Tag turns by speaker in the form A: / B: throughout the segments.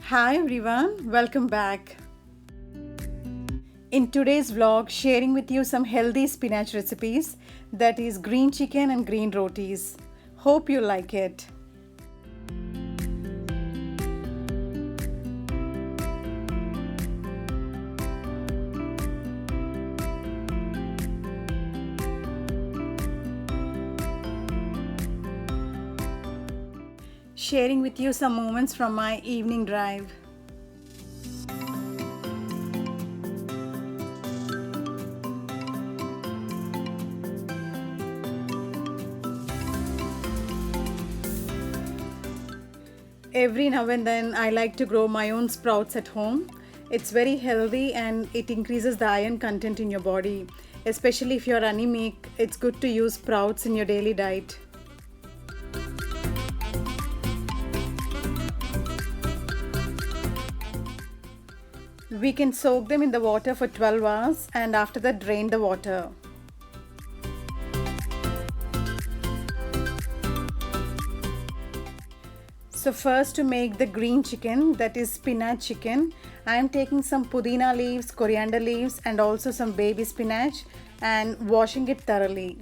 A: Hi everyone, welcome back. In today's vlog, sharing with you some healthy spinach recipes, that is green chicken and green rotis. Hope you like it. Sharing with you some moments from my evening drive. Every now and then I like to grow my own sprouts at home. It's very healthy and it increases the iron content in your body. Especially if you're anemic, it's good to use sprouts in your daily diet. We can soak them in the water for 12 hours and after that drain the water. So first, to make the green chicken, that is spinach chicken, I am taking some pudina leaves, coriander leaves and also some baby spinach and washing it thoroughly.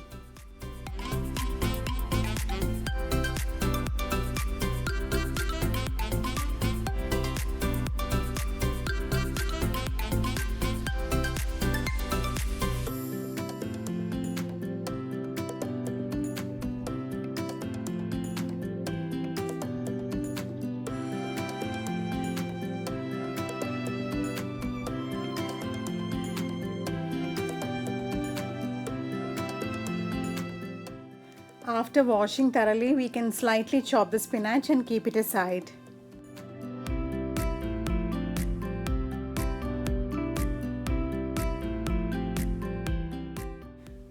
A: After washing thoroughly, we can slightly chop the spinach and keep it aside.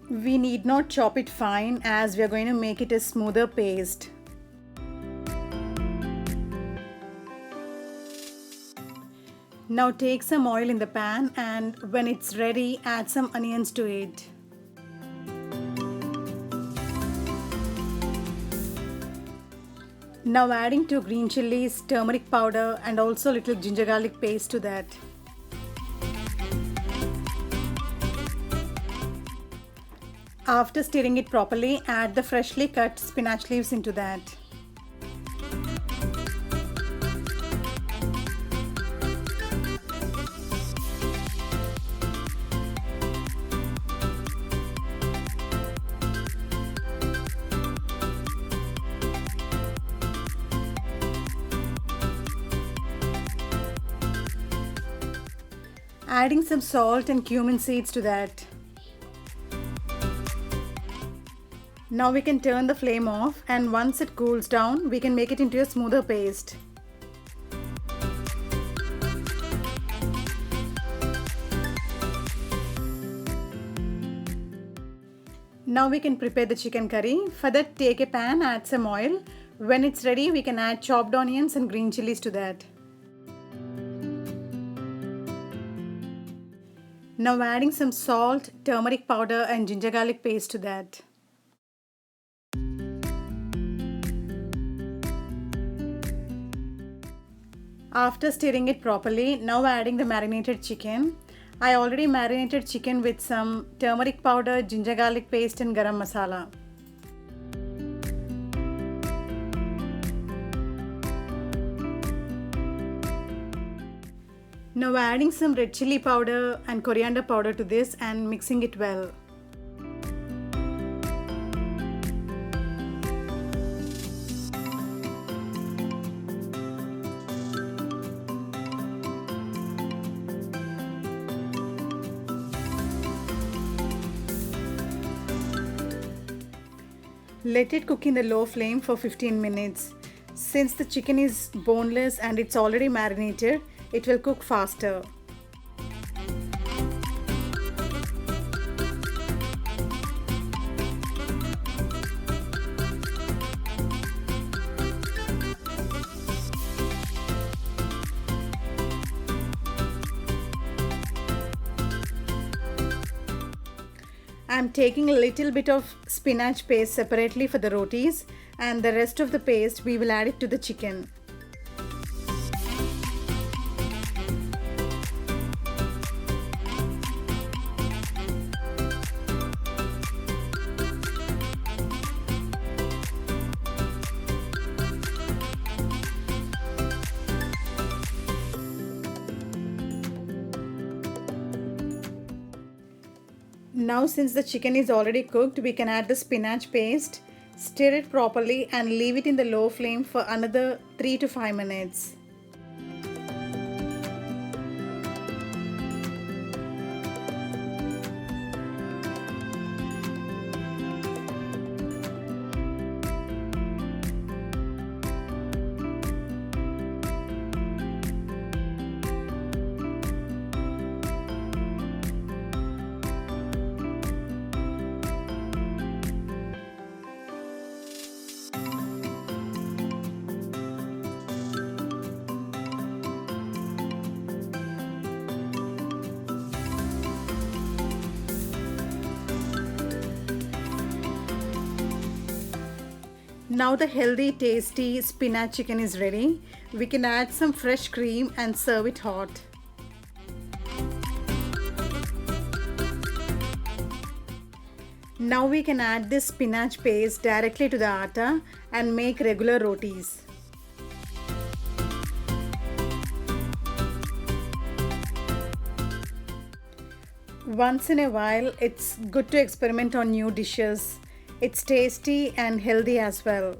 A: We need not chop it fine as we are going to make it a smoother paste. Now take some oil in the pan and when it's ready, add some onions to it. Now adding 2 green chilies, turmeric powder and also little ginger garlic paste to that. After stirring it properly, add the freshly cut spinach leaves into that. Adding some salt and cumin seeds to that. Now we can turn the flame off and once it cools down, we can make it into a smoother paste. Now we can prepare the chicken curry. For that, take a pan, add some oil. When it's ready, we can add chopped onions and green chilies to that. Now adding some salt, turmeric powder and ginger garlic paste to that. After stirring it properly, now adding the marinated chicken. I already marinated chicken with some turmeric powder, ginger garlic paste and garam masala. Now adding some red chili powder and coriander powder to this and mixing it well. Let it cook in the low flame for 15 minutes. Since the chicken is boneless and it's already marinated, it will cook faster. I'm taking a little bit of spinach paste separately for the rotis and the rest of the paste we will add it to the chicken. Now since the chicken is already cooked, we can add the spinach paste, stir it properly and leave it in the low flame for another 3 to 5 minutes. Now the healthy, tasty spinach chicken is ready. We can add some fresh cream and serve it hot. Now we can add this spinach paste directly to the atta and make regular rotis. Once in a while, it's good to experiment on new dishes. It's tasty and healthy as well.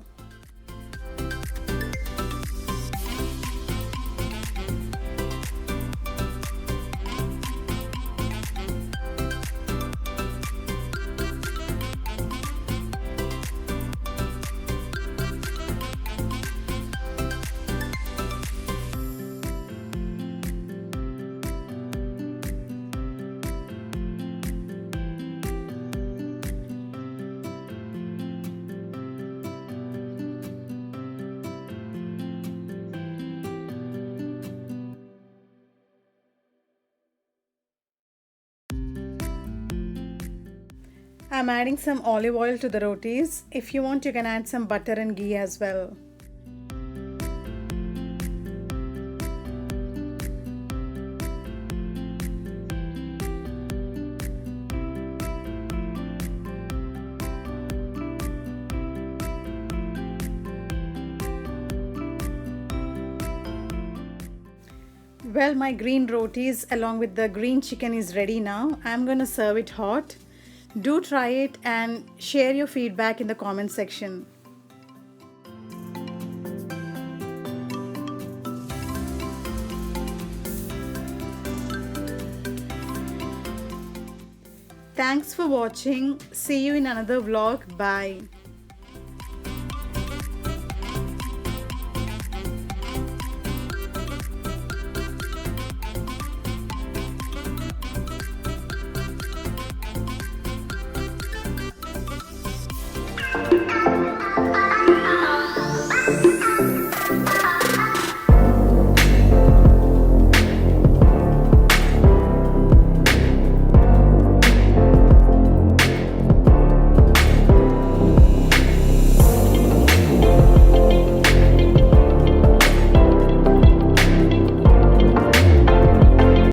A: I'm adding some olive oil to the rotis. If you want, you can add some butter and ghee as well. Well, my green rotis along with the green chicken is ready now. I'm gonna serve it hot. Do try it and share your feedback in the comment section. Thanks for watching. See you in another vlog. Bye.